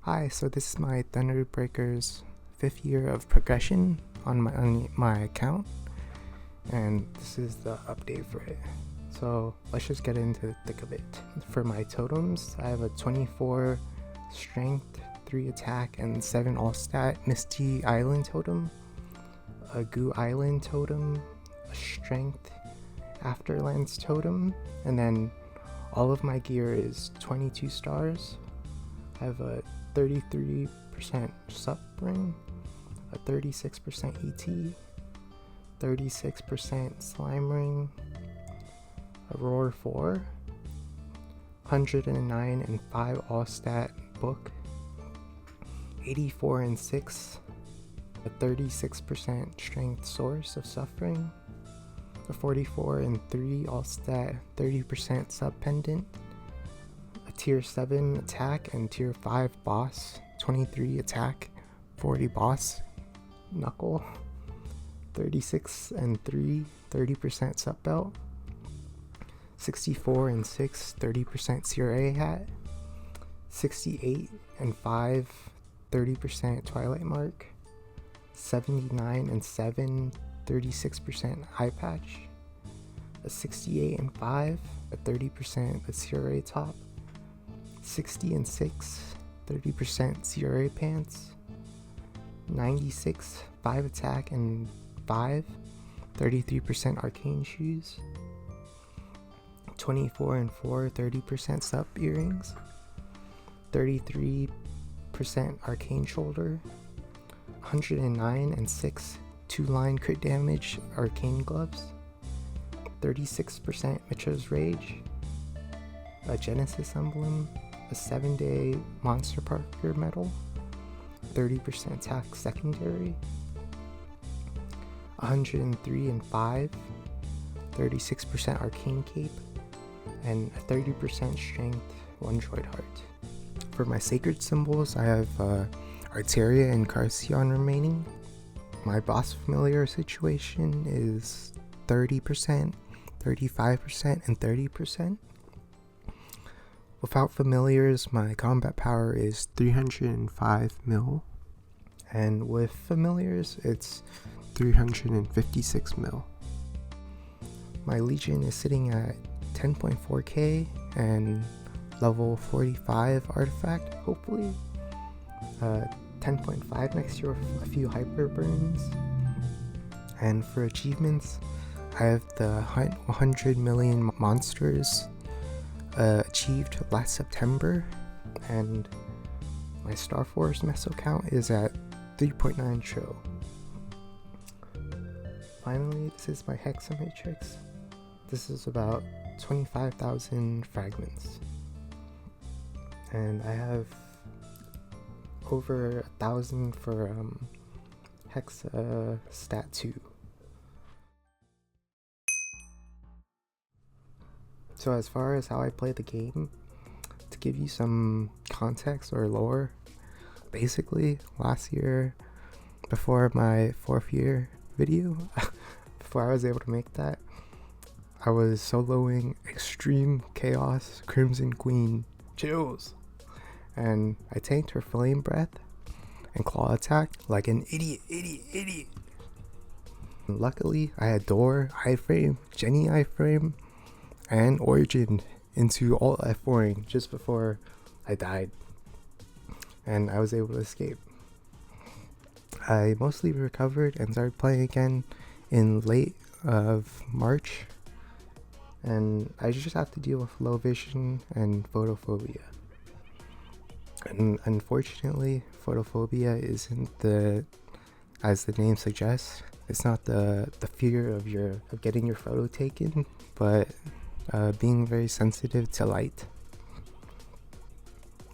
Hi, so this is my Thunder Breakers 5th year of progression on my account, and this is the update for it. So let's just get into the thick of it. For my totems, I have a 24 strength, 3 attack, and 7 all stat Misty Island totem, a Goo Island totem, a strength Afterlands totem, and then all of my gear is 22 stars. I have a 33% sup ring, a 36% ET, 36% slime ring, a roar 4, 109 and 5 all stat book, 84 and 6, a 36% strength source of suffering, a 44 and 3 all stat 30% sub pendant, a tier 7 attack and tier 5 boss, 23 attack, 40 boss knuckle, 36 and 3 30% sub belt, 64 and 6 30% CRA hat, 68 and 5 30% twilight mark, 79 and 7 36% eye patch, a 68 and 5 a 30% CRA top, 60 and 6 30% CRA pants, 96 5 attack and 5 33% arcane shoes, 24 and 4 30% sub earrings, 33% arcane shoulder, 109 and 6 2-line crit damage arcane gloves, 36% Mitra's Rage, a Genesis emblem, a 7-day Monster Parker medal, 30% attack secondary, 103 and 5 36% arcane cape, and a 30% strength 1 droid heart. For my sacred symbols, I have Arteria and Carcion remaining. My boss familiar situation is 30%, 35%, and 30%. Without familiars, my combat power is 305 mil, and with familiars, it's 356 mil. My legion is sitting at 10.4k and level 45 artifact, hopefully. 10.5 next year with a few hyper burns. And for achievements, I have the 100 million monsters achieved last September, and my Star Force meso count is at 3.9 tro. Finally, this is my hexa matrix. This is about 25,000 fragments, and I have over 1,000 for hexa stat 2. So as far as how I play the game, to give you some context or lore, basically last year, before my 4th year video, before I was able to make that, I was soloing Extreme Chaos Crimson Queen Chills, and I tanked her Flame Breath and Claw Attack like an idiot. And luckily, I had Door, Iframe, Jenny Iframe, and Origin into all F4ing just before I died, and I was able to escape. I mostly recovered and started playing again in late of March, and I just have to deal with low vision and photophobia. And unfortunately, photophobia isn't as the name suggests, it's not the fear of getting your photo taken, but being very sensitive to light.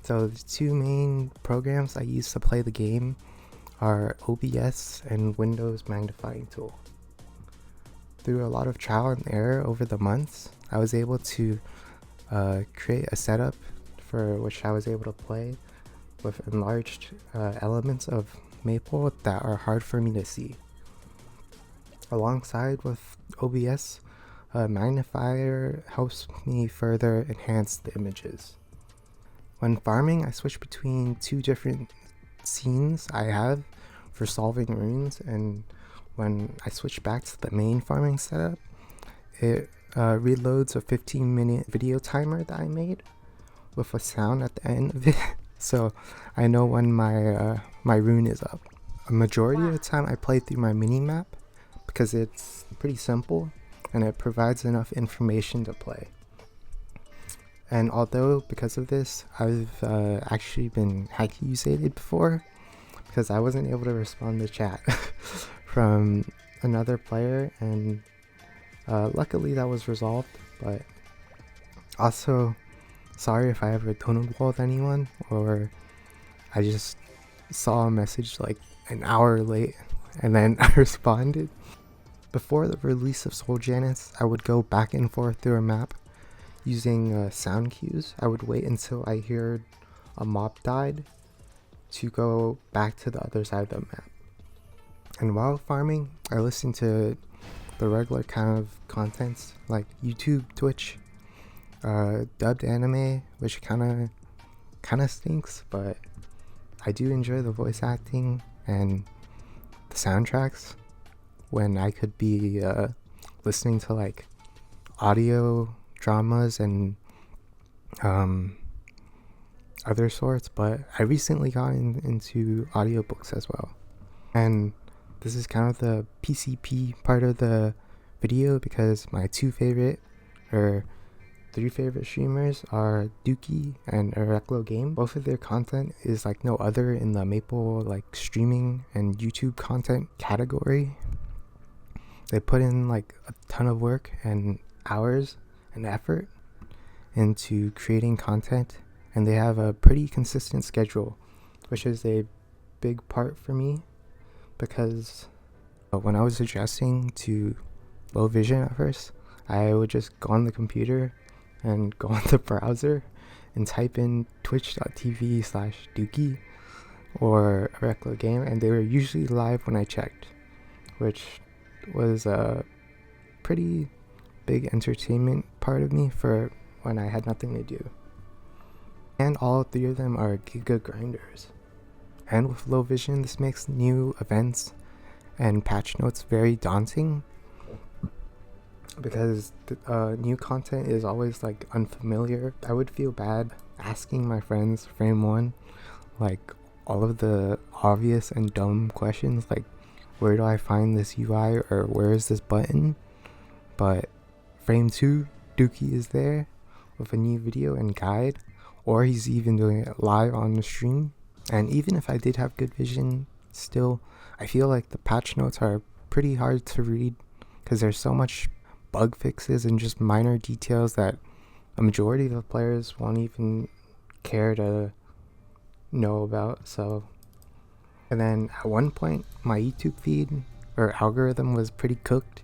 So the two main programs I use to play the game are OBS and Windows Magnifying Tool. Through a lot of trial and error over the months, I was able to create a setup for which I was able to play with enlarged elements of Maple that are hard for me to see. Alongside with OBS, magnifier helps me further enhance the images. When farming, I switch between two different scenes I have for solving runes, and when I switch back to the main farming setup, it reloads a 15-minute video timer that I made with a sound at the end of it, so I know when my rune is up. A majority of the time I play through my mini-map because it's pretty simple and it provides enough information to play. And although because of this I've actually been accusated before because I wasn't able to respond to chat from another player, and luckily that was resolved. But also, sorry if I ever toned-walled anyone or I just saw a message like an hour late and then I responded. Before the release of Soul Janus, I would go back and forth through a map using sound cues. I would wait until I heard a mob died to go back to the other side of the map. And while farming, I listened to the regular kind of contents like YouTube, Twitch, dubbed anime, which kind of stinks, but I do enjoy the voice acting and the soundtracks when I could be listening to like audio dramas and other sorts. But I recently got into audiobooks as well, and this is kind of the PCP part of the video because my three favorite streamers are Dookie and Ereclo Game. Both of their content is like no other in the Maple like streaming and YouTube content category. They put in like a ton of work and hours and effort into creating content, and they have a pretty consistent schedule, which is a big part for me because when I was adjusting to low vision at first, I would just go on the computer and go on the browser and type in twitch.tv/Dookie or Ereclo Game, and they were usually live when I checked, which was a pretty big entertainment part of me for when I had nothing to do. And all three of them are giga grinders. And with low vision, this makes new events and patch notes very daunting because new content is always like unfamiliar. I would feel bad asking my friends frame 1 like all of the obvious and dumb questions like where do I find this UI or where is this button, but frame 2 Dookie is there with a new video and guide, or he's even doing it live on the stream. And even if I did have good vision, still I feel like the patch notes are pretty hard to read because there's so much bug fixes and just minor details that a majority of the players won't even care to know about. So, and then at one point my YouTube feed or algorithm was pretty cooked,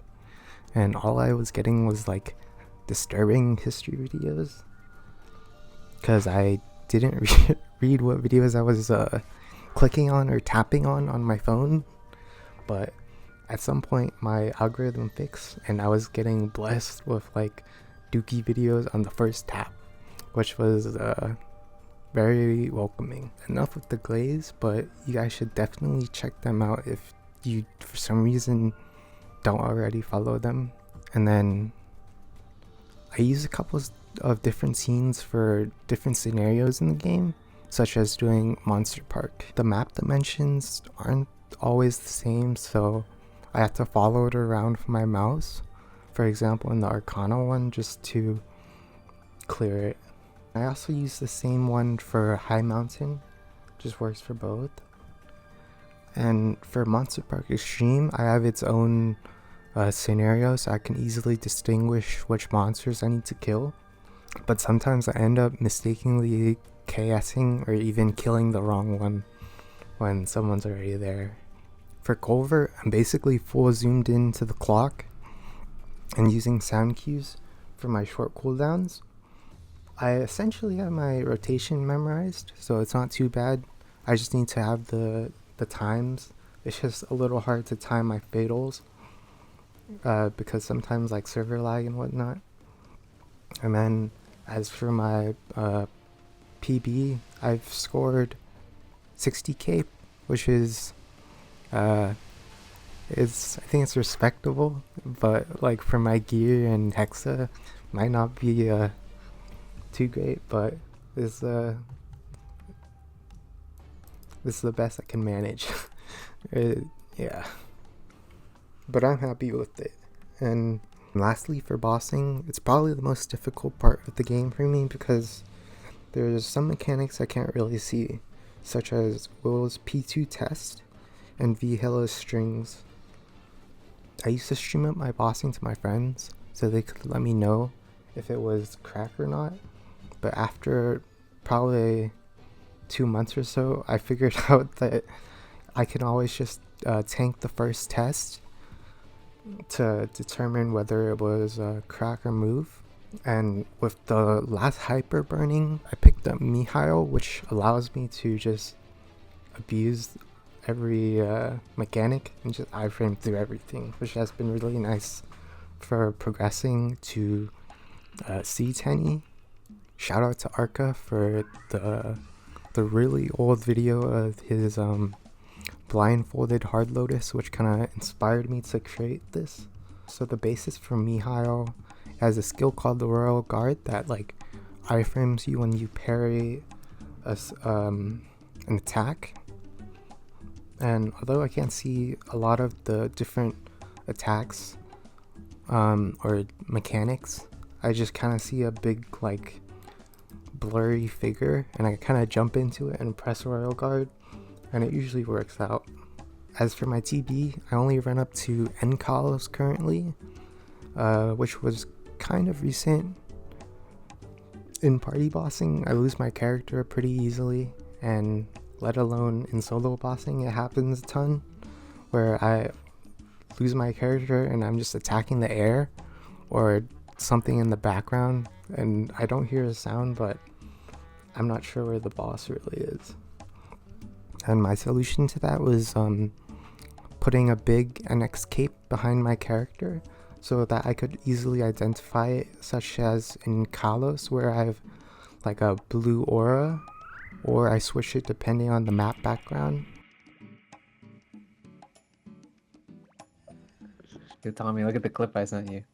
and all I was getting was like disturbing history videos because I didn't read what videos I was clicking on or tapping on my phone. But at some point my algorithm fixed and I was getting blessed with like Dookie videos on the first tap, which was very welcoming. Enough with the glaze, but you guys should definitely check them out if you for some reason don't already follow them. And then I use a couple of different scenes for different scenarios in the game, such as doing Monster Park. The map dimensions aren't always the same, so I have to follow it around with my mouse. For example, in the Arcana one, just to clear it. I also use the same one for High Mountain, just works for both. And for Monster Park Extreme, I have its own scenario, so I can easily distinguish which monsters I need to kill. But sometimes I end up mistakenly KSing or even killing the wrong one when someone's already there. For Culvert, I'm basically full zoomed into the clock and using sound cues for my short cooldowns. I essentially have my rotation memorized, so it's not too bad. I just need to have the times. It's just a little hard to time my fatals because sometimes like server lag and whatnot. And then as for my PB, I've scored 60k, which is I think it's respectable, but like for my gear and hexa, might not be too great, but this is the best I can manage. Yeah, but I'm happy with it. And lastly, for bossing, it's probably the most difficult part of the game for me because there's some mechanics I can't really see, such as Will's P2 test and V-Halo's strings. I used to stream up my bossing to my friends so they could let me know if it was crack or not, but after probably 2 months or so, I figured out that I can always just tank the first test to determine whether it was crack or move. And with the last hyper burning, I picked up Mihail, which allows me to just abuse every mechanic and just iframe through everything, which has been really nice for progressing to C10E. Shout out to Arca for the really old video of his blindfolded hard lotus, which kind of inspired me to create this. So the basis for Mihail has a skill called the Royal Guard that like iframes you when you parry an attack. And although I can't see a lot of the different attacks or mechanics, I just kind of see a big like blurry figure, and I kind of jump into it and press Royal Guard, and it usually works out. As for my TB, I only run up to Kronos currently, which was kind of recent. In party bossing, I lose my character pretty easily, and let alone in solo bossing, it happens a ton where I lose my character and I'm just attacking the air or something in the background and I don't hear a sound, but I'm not sure where the boss really is. And my solution to that was putting a big NX cape behind my character so that I could easily identify it, such as in Kalos where I have like a blue aura, or I switch it depending on the map background. Dude, Tommy, look at the clip I sent you.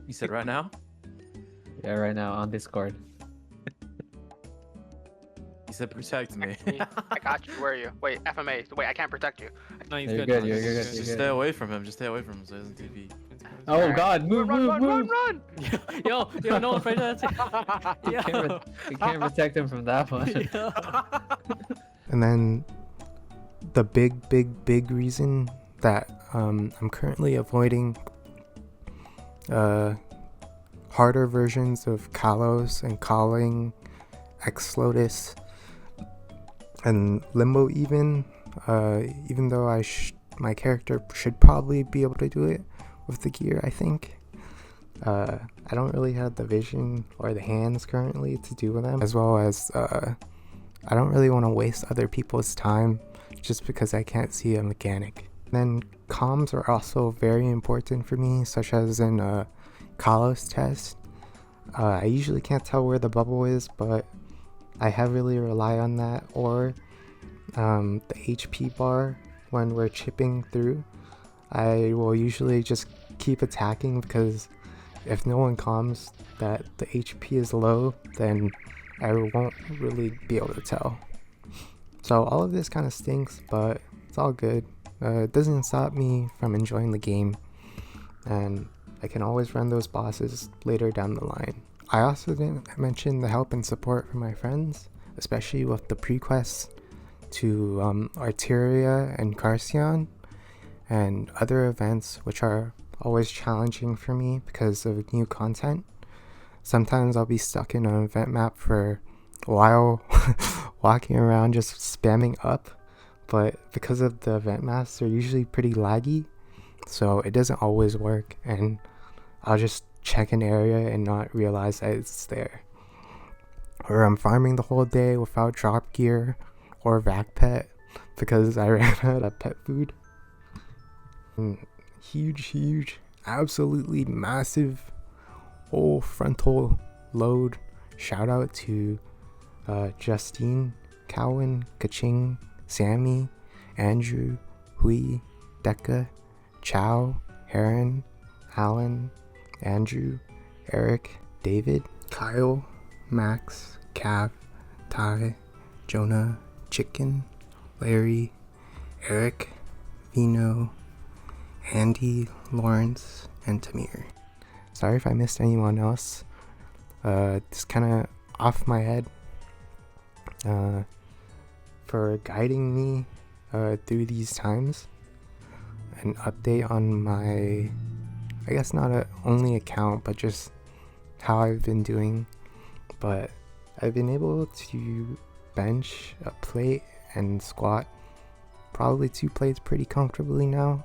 You said right now? Yeah, right now on Discord. He said protect me. I got you. Where are you? Wait, FMA. Wait, I can't protect you. No, he's You're good. good, you're good, Just you're stay good. away from him. Just stay away from him so he doesn't TP. Oh Alright. god, move, Run, move, run, move! run, run! Yo, no one afraid of that. You can't protect him from that one. And then the big reason that I'm currently avoiding harder versions of Kalos and Calling, X-Lotus, and Limbo even though my character should probably be able to do it with the gear, I think. I don't really have the vision or the hands currently to do them, as well as I don't really want to waste other people's time just because I can't see a mechanic. Then comms are also very important for me, such as in Kalos test. I usually can't tell where the bubble is, but I heavily rely on that, or the HP bar when we're chipping through. I will usually just keep attacking because if no one comms that the HP is low, then I won't really be able to tell. So all of this kind of stinks, but it's all good. It doesn't stop me from enjoying the game, and I can always run those bosses later down the line. I also didn't mention the help and support from my friends, especially with the prequests to Arteria and Carcion and other events, which are always challenging for me because of new content. Sometimes I'll be stuck in an event map for a while walking around just spamming up, but because of the event maps, they're usually pretty laggy, so it doesn't always work, and I'll just check an area and not realize that it's there. Or I'm farming the whole day without drop gear or vac pet because I ran out of pet food. And huge absolutely massive whole frontal load shout out to Justine, Cowan, Kaching, Sammy, Andrew, Hui, Decca, Chow, Heron, Alan, Andrew, Eric, David, Kyle, Max, Cav, Ty, Jonah, Chicken, Larry, Eric, Vino, Andy, Lawrence, and Tamir. Sorry if I missed anyone else. Just kind of off my head for guiding me through these times. An update on my, I guess not a only account, but just how I've been doing. But I've been able to bench a plate and squat probably 2 plates pretty comfortably now,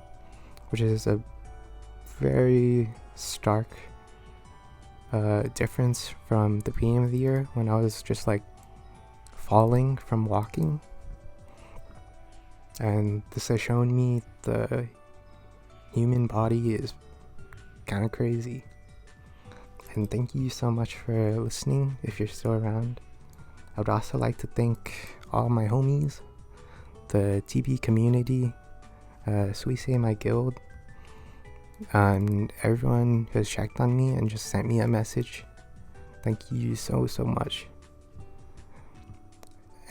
which is a very stark difference from the beginning of the year when I was just like falling from walking. And this has shown me the human body is kind of crazy. And thank you so much for listening if you're still around. I would also like to thank all my homies, the TB community, Suisse, my guild, and everyone who has checked on me and just sent me a message. Thank you so much.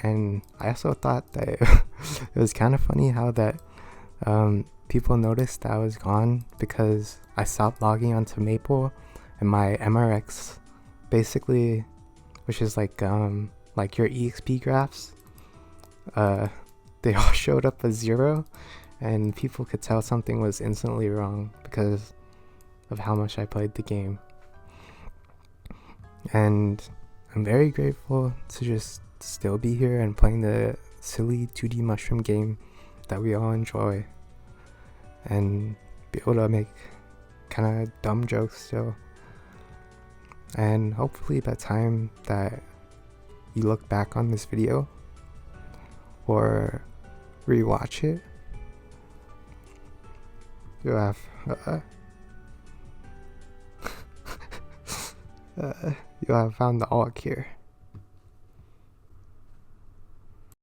And I also thought that it was kind of funny how that people noticed that I was gone because I stopped logging onto Maple, and my MRX basically, which is like your EXP graphs, they all showed up as 0, and people could tell something was instantly wrong because of how much I played the game. And I'm very grateful to just still be here and playing the silly 2D mushroom game that we all enjoy, and be able to make kind of dumb jokes still. And hopefully by the time that you look back on this video or rewatch it, you'll have you'll have found the AUG here.